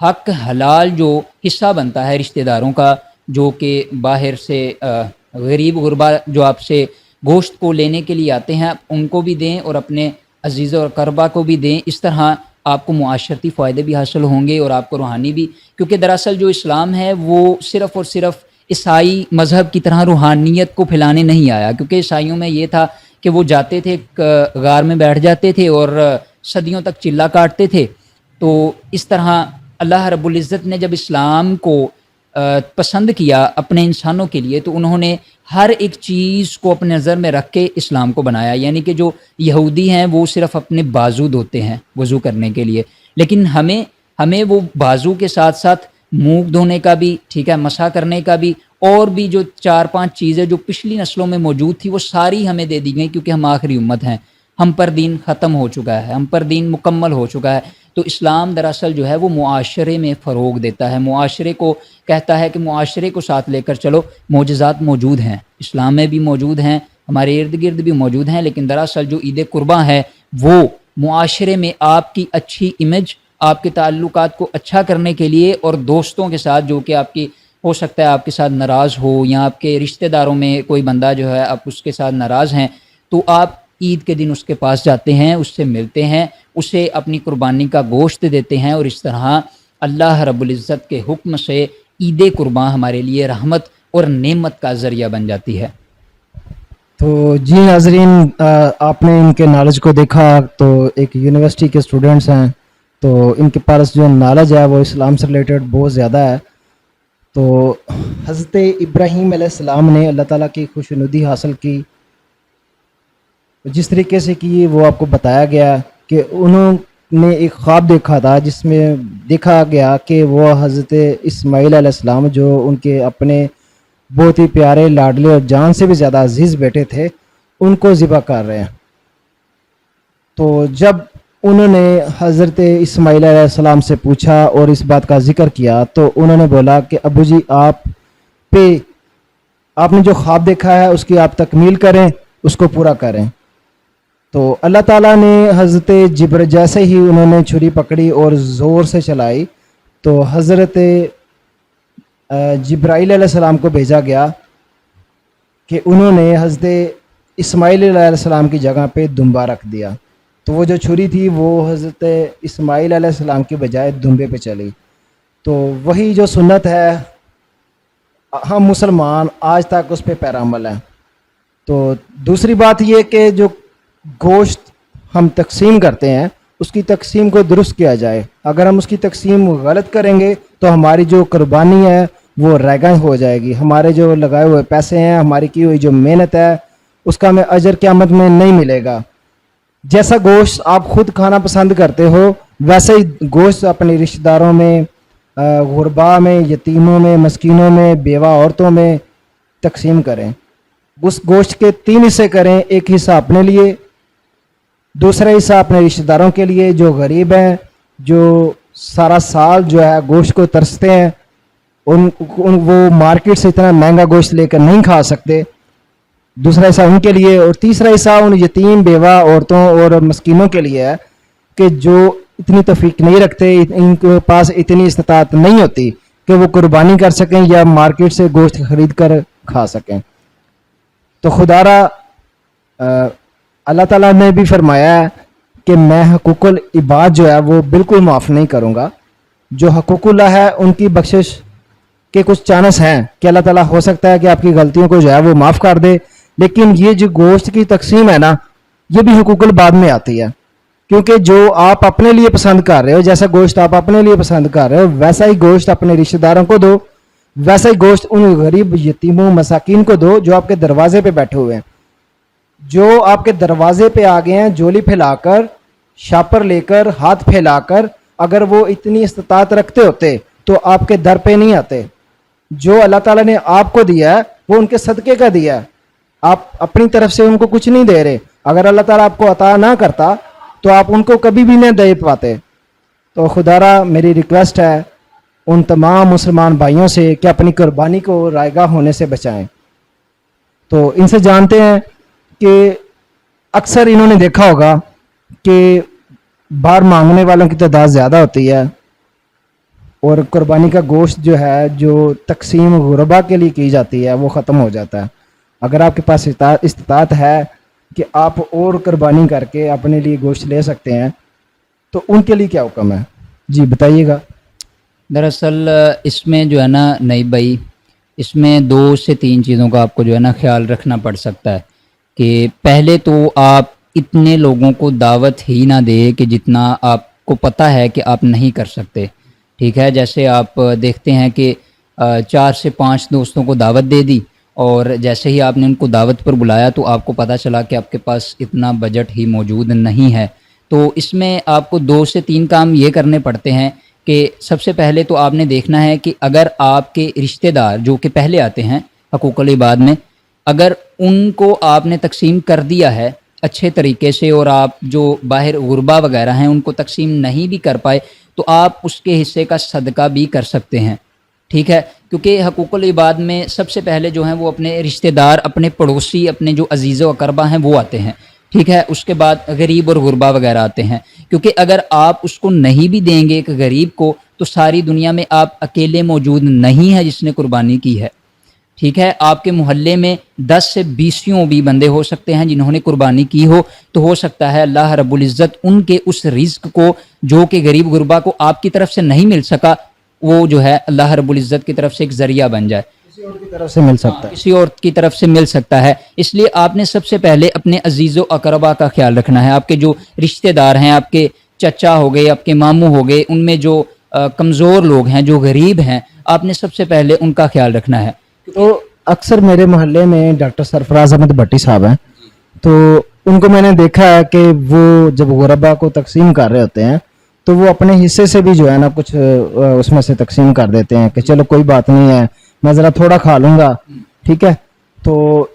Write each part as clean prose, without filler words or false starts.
حق حلال جو حصہ بنتا ہے رشتہ داروں کا، جو کہ باہر سے غریب غربا جو آپ سے گوشت کو لینے کے لیے آتے ہیں، ان کو بھی دیں اور اپنے عزیز اور قربا کو بھی دیں. اس طرح آپ کو معاشرتی فائدے بھی حاصل ہوں گے اور آپ کو روحانی بھی، کیونکہ دراصل جو اسلام ہے وہ صرف اور صرف عیسائی مذہب کی طرح روحانیت کو پھیلانے نہیں آیا. کیونکہ عیسائیوں میں یہ تھا کہ وہ جاتے تھے غار میں بیٹھ جاتے تھے اور صدیوں تک چلا کاٹتے تھے. تو اس طرح اللہ رب العزت نے جب اسلام کو پسند کیا اپنے انسانوں کے لیے، تو انہوں نے ہر ایک چیز کو اپنے نظر میں رکھ کے اسلام کو بنایا. یعنی کہ جو یہودی ہیں وہ صرف اپنے بازو دھوتے ہیں وضو کرنے کے لیے، لیکن ہمیں وہ بازو کے ساتھ ساتھ منہ دھونے کا بھی، ٹھیک ہے، مسح کرنے کا بھی، اور بھی جو 4-5 چیزیں جو پچھلی نسلوں میں موجود تھی وہ ساری ہمیں دے دی گئیں، کیونکہ ہم آخری امت ہیں. ہم پر دین ختم ہو چکا ہے، ہم پر دین مکمل ہو چکا ہے. تو اسلام دراصل جو ہے وہ معاشرے میں فروغ دیتا ہے، معاشرے کو کہتا ہے کہ معاشرے کو ساتھ لے کر چلو. معجزات موجود ہیں، اسلام میں بھی موجود ہیں، ہمارے ارد گرد بھی موجود ہیں، لیکن دراصل جو عید قرباں ہے وہ معاشرے میں آپ کی اچھی امیج، آپ کے تعلقات کو اچھا کرنے کے لیے، اور دوستوں کے ساتھ جو کہ آپ کی ہو سکتا ہے آپ کے ساتھ ناراض ہو، یا آپ کے رشتہ داروں میں کوئی بندہ جو ہے آپ اس کے ساتھ ناراض ہیں، تو آپ عید کے دن اس کے پاس جاتے ہیں، اس سے ملتے ہیں، اسے اپنی قربانی کا گوشت دیتے ہیں، اور اس طرح اللہ رب العزت کے حکم سے عید قرباں ہمارے لیے رحمت اور نعمت کا ذریعہ بن جاتی ہے. تو جی ناظرین، آپ نے ان کے نالج کو دیکھا. تو ایک یونیورسٹی کے اسٹوڈنٹس ہیں، تو ان کے پاس جو نالج ہے وہ اسلام سے ریلیٹڈ بہت زیادہ ہے. تو حضرت ابراہیم علیہ السلام نے اللہ تعالیٰ کی خوشنودی حاصل کی، جس طریقے سے کی وہ آپ کو بتایا گیا کہ انہوں نے ایک خواب دیکھا تھا جس میں دیکھا گیا کہ وہ حضرت اسماعیل علیہ السلام جو ان کے اپنے بہت ہی پیارے لاڈلے اور جان سے بھی زیادہ عزیز بیٹے تھے، ان کو ذبح کر رہے ہیں. تو جب انہوں نے حضرت اسماعیل علیہ السلام سے پوچھا اور اس بات کا ذکر کیا، تو انہوں نے بولا کہ ابو جی آپ نے جو خواب دیکھا ہے اس کی آپ تکمیل کریں، اس کو پورا کریں. تو اللہ تعالیٰ نے حضرت جیسے ہی انہوں نے چھری پکڑی اور زور سے چلائی، تو حضرت جبرائیل علیہ السلام کو بھیجا گیا کہ انہوں نے حضرت اسماعیل علیہ السلام کی جگہ پہ دمبا رکھ دیا. تو وہ جو چھری تھی وہ حضرت اسماعیل علیہ السلام کی بجائے دمبے پہ چلی. تو وہی جو سنت ہے ہم مسلمان آج تک اس پہ پیرامل ہیں. تو دوسری بات یہ کہ جو گوشت ہم تقسیم کرتے ہیں اس کی تقسیم کو درست کیا جائے. اگر ہم اس کی تقسیم غلط کریں گے تو ہماری جو قربانی ہے وہ ریگن ہو جائے گی. ہمارے جو لگائے ہوئے پیسے ہیں، ہماری کی ہوئی جو محنت ہے، اس کا ہمیں اجر قیامت میں نہیں ملے گا. جیسا گوشت آپ خود کھانا پسند کرتے ہو ویسے ہی گوشت اپنے رشتہ داروں میں، غربا میں، یتیموں میں، مسکینوں میں، بیوہ عورتوں میں تقسیم کریں. اس گوشت کے 3 حصے کریں. ایک حصہ اپنے لیے، دوسرا حصہ اپنے رشتہ داروں کے لیے جو غریب ہیں، جو سارا سال جو ہے گوشت کو ترستے ہیں، وہ مارکیٹ سے اتنا مہنگا گوشت لے کر نہیں کھا سکتے. دوسرا حصہ ان کے لیے، اور تیسرا حصہ ان یتیم بیوہ عورتوں اور مسکینوں کے لیے ہے کہ جو اتنی توفیق نہیں رکھتے، ان کے پاس اتنی استطاعت نہیں ہوتی کہ وہ قربانی کر سکیں یا مارکیٹ سے گوشت خرید کر کھا سکیں. تو خدا را اللہ تعالیٰ نے بھی فرمایا ہے کہ میں حقوق العباد جو ہے وہ بالکل معاف نہیں کروں گا. جو حقوق اللہ ہے ان کی بخشش کے کچھ چانس ہیں کہ اللہ تعالیٰ ہو سکتا ہے کہ آپ کی غلطیوں کو جو ہے وہ معاف کر دے، لیکن یہ جو گوشت کی تقسیم ہے نا، یہ بھی حقوق العباد میں آتی ہے. کیونکہ جو آپ اپنے لیے پسند کر رہے ہو، جیسا گوشت آپ اپنے لیے پسند کر رہے ہو ویسا ہی گوشت اپنے رشتہ داروں کو دو، ویسا ہی گوشت ان غریب یتیموں مساکین کو دو جو آپ کے دروازے پہ بیٹھے ہوئے ہیں. جو آپ کے دروازے پہ آ گئے ہیں جولی پھیلا کر، شاپر لے کر، ہاتھ پھیلا کر، اگر وہ اتنی استطاعت رکھتے ہوتے تو آپ کے در پہ نہیں آتے. جو اللہ تعالیٰ نے آپ کو دیا ہے وہ ان کے صدقے کا دیا ہے، آپ اپنی طرف سے ان کو کچھ نہیں دے رہے. اگر اللہ تعالیٰ آپ کو عطا نہ کرتا تو آپ ان کو کبھی بھی نہ دے پاتے. تو خدا را میری ریکویسٹ ہے ان تمام مسلمان بھائیوں سے کہ اپنی قربانی کو رائے گاہ ہونے سے بچائیں. تو ان سے جانتے ہیں کہ اکثر انہوں نے دیکھا ہوگا کہ باہر مانگنے والوں کی تعداد زیادہ ہوتی ہے اور قربانی کا گوشت جو ہے جو تقسیم غربا کے لیے کی جاتی ہے وہ ختم ہو جاتا ہے. اگر آپ کے پاس استطاعت ہے کہ آپ اور قربانی کر کے اپنے لیے گوشت لے سکتے ہیں تو ان کے لیے کیا حکم ہے؟ جی بتائیے گا. دراصل اس میں جو ہے نا نہیں بھائی، اس میں 2 سے 3 چیزوں کا آپ کو جو ہے نا خیال رکھنا پڑ سکتا ہے. کہ پہلے تو آپ اتنے لوگوں کو دعوت ہی نہ دے کہ جتنا آپ کو پتہ ہے کہ آپ نہیں کر سکتے. ٹھیک ہے، جیسے آپ دیکھتے ہیں کہ 4 سے 5 دوستوں کو دعوت دے دی، اور جیسے ہی آپ نے ان کو دعوت پر بلایا تو آپ کو پتہ چلا کہ آپ کے پاس اتنا بجٹ ہی موجود نہیں ہے. تو اس میں آپ کو 2 سے 3 کام یہ کرنے پڑتے ہیں کہ سب سے پہلے تو آپ نے دیکھنا ہے کہ اگر آپ کے رشتہ دار جو کہ پہلے آتے ہیں حقوق العباد میں، اگر ان کو آپ نے تقسیم کر دیا ہے اچھے طریقے سے، اور آپ جو باہر غربا وغیرہ ہیں ان کو تقسیم نہیں بھی کر پائے، تو آپ اس کے حصے کا صدقہ بھی کر سکتے ہیں. ٹھیک ہے، کیونکہ حقوق العباد میں سب سے پہلے جو ہیں وہ اپنے رشتہ دار، اپنے پڑوسی، اپنے جو عزیز و اقربا ہیں وہ آتے ہیں. ٹھیک ہے، اس کے بعد غریب اور غربا وغیرہ آتے ہیں. کیونکہ اگر آپ اس کو نہیں بھی دیں گے ایک غریب کو تو ساری دنیا میں آپ اکیلے موجود نہیں ہیں جس نے قربانی کی ہے. ٹھیک ہے، آپ کے محلے میں 10 سے 20 بھی بندے ہو سکتے ہیں جنہوں نے قربانی کی ہو، تو ہو سکتا ہے اللہ رب العزت ان کے اس رزق کو جو کہ غریب غربا کو آپ کی طرف سے نہیں مل سکا، وہ جو ہے اللہ رب العزت کی طرف سے ایک ذریعہ بن جائے، کسی اور کی طرف سے مل سکتا ہے. کسی اور کی طرف سے مل سکتا ہے. اس لیے آپ نے سب سے پہلے اپنے عزیز و اقربا کا خیال رکھنا ہے. آپ کے جو رشتہ دار ہیں، آپ کے چچا ہو گئے، آپ کے ماموں ہو گئے، ان میں جو کمزور لوگ ہیں، جو غریب ہیں، آپ نے سب سے پہلے ان کا خیال رکھنا ہے. تو اکثر میرے محلے میں ڈاکٹر سرفراز احمد بھٹی صاحب ہیں، تو ان کو میں نے دیکھا ہے کہ وہ جب غربا کو تقسیم کر رہے ہوتے ہیں تو وہ اپنے حصے سے بھی جو ہے نا کچھ اس میں سے تقسیم کر دیتے ہیں کہ چلو کوئی بات نہیں ہے، میں ذرا تھوڑا کھا لوں گا. ٹھیک ہے، تو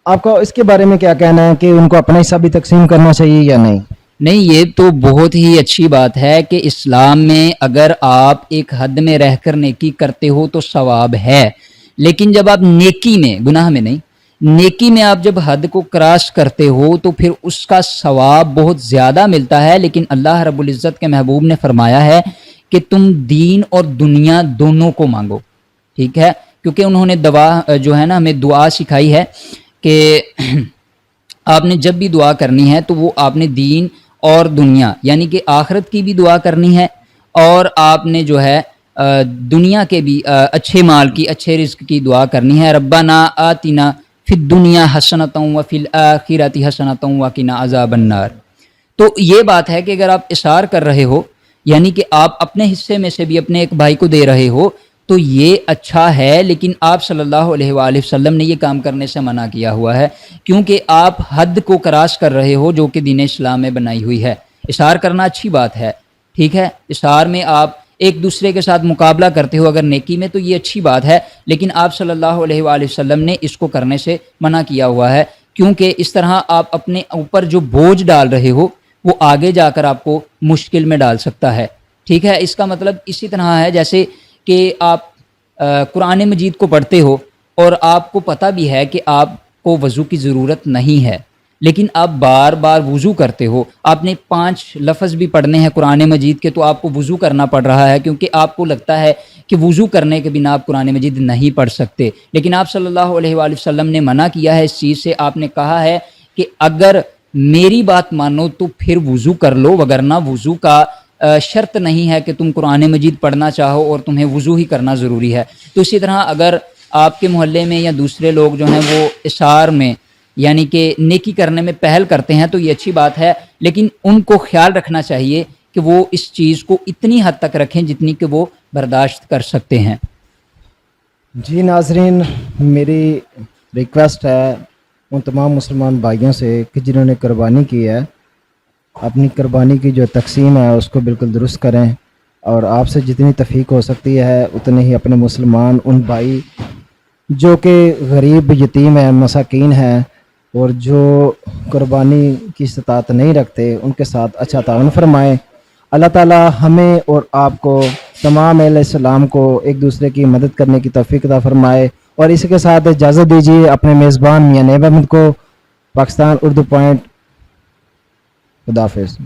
آپ کا اس کے بارے میں کیا کہنا ہے کہ ان کو اپنا حصہ بھی تقسیم کرنا چاہیے یا نہیں؟ نہیں، یہ تو بہت ہی اچھی بات ہے کہ اسلام میں اگر آپ ایک حد میں رہ کر نیکی کرتے ہو تو ثواب ہے، لیکن جب آپ نیکی میں، گناہ میں نہیں، نیکی میں آپ جب حد کو کراس کرتے ہو تو پھر اس کا ثواب بہت زیادہ ملتا ہے. لیکن اللہ رب العزت کے محبوب نے فرمایا ہے کہ تم دین اور دنیا دونوں کو مانگو. ٹھیک ہے، کیونکہ انہوں نے دعا جو ہے نا ہمیں دعا سکھائی ہے کہ آپ نے جب بھی دعا کرنی ہے تو وہ آپ نے دین اور دنیا یعنی کہ آخرت کی بھی دعا کرنی ہے، اور آپ نے جو ہے دنیا کے بھی اچھے مال کی، اچھے رزق کی دعا کرنی ہے. ربنا آتنا فی الدنیا حسنۃ وفی الآخرۃ حسنۃ وقنا عذاب النار. تو یہ بات ہے کہ اگر آپ اثار کر رہے ہو، یعنی کہ آپ اپنے حصے میں سے بھی اپنے ایک بھائی کو دے رہے ہو، تو یہ اچھا ہے. لیکن آپ صلی اللہ علیہ وآلہ وسلم نے یہ کام کرنے سے منع کیا ہوا ہے، کیونکہ آپ حد کو کراس کر رہے ہو جو کہ دین اسلام میں بنائی ہوئی ہے. اثار کرنا اچھی بات ہے، ٹھیک ہے، اثار میں آپ ایک دوسرے کے ساتھ مقابلہ کرتے ہو اگر نیکی میں تو یہ اچھی بات ہے، لیکن آپ صلی اللہ علیہ وآلہ وسلم نے اس کو کرنے سے منع کیا ہوا ہے، کیونکہ اس طرح آپ اپنے اوپر جو بوجھ ڈال رہے ہو وہ آگے جا کر آپ کو مشکل میں ڈال سکتا ہے. ٹھیک ہے، اس کا مطلب اسی طرح ہے جیسے کہ آپ قرآن مجید کو پڑھتے ہو اور آپ کو پتہ بھی ہے کہ آپ کو وضو کی ضرورت نہیں ہے، لیکن آپ بار بار وضو کرتے ہو. آپ نے 5 لفظ بھی پڑھنے ہیں قرآن مجید کے تو آپ کو وضو کرنا پڑ رہا ہے، کیونکہ آپ کو لگتا ہے کہ وضو کرنے کے بنا آپ قرآن مجید نہیں پڑھ سکتے. لیکن آپ صلی اللہ علیہ وآلہ وسلم نے منع کیا ہے اس چیز سے. آپ نے کہا ہے کہ اگر میری بات مانو تو پھر وضو کر لو، وگرنہ وضو کا شرط نہیں ہے کہ تم قرآن مجید پڑھنا چاہو اور تمہیں وضو ہی کرنا ضروری ہے. تو اسی طرح اگر آپ کے محلے میں یا دوسرے لوگ جو ہیں وہ اثار میں یعنی کہ نیکی کرنے میں پہل کرتے ہیں تو یہ اچھی بات ہے، لیکن ان کو خیال رکھنا چاہیے کہ وہ اس چیز کو اتنی حد تک رکھیں جتنی کہ وہ برداشت کر سکتے ہیں. جی ناظرین، میری ریکویسٹ ہے ان تمام مسلمان بھائیوں سے کہ جنہوں نے قربانی کی ہے اپنی قربانی کی جو تقسیم ہے اس کو بالکل درست کریں، اور آپ سے جتنی توفیق ہو سکتی ہے اتنے ہی اپنے مسلمان ان بھائی جو کہ غریب یتیم ہیں، مساکین ہیں اور جو قربانی کی استطاعت نہیں رکھتے ان کے ساتھ اچھا تعاون فرمائیں. اللہ تعالی ہمیں اور آپ کو تمام اہل اسلام کو ایک دوسرے کی مدد کرنے کی توفیق عطا فرمائے. اور اسی کے ساتھ اجازت دیجیے اپنے میزبان میاں نیب احمد کو. پاکستان اردو پوائنٹ. خدا حافظ.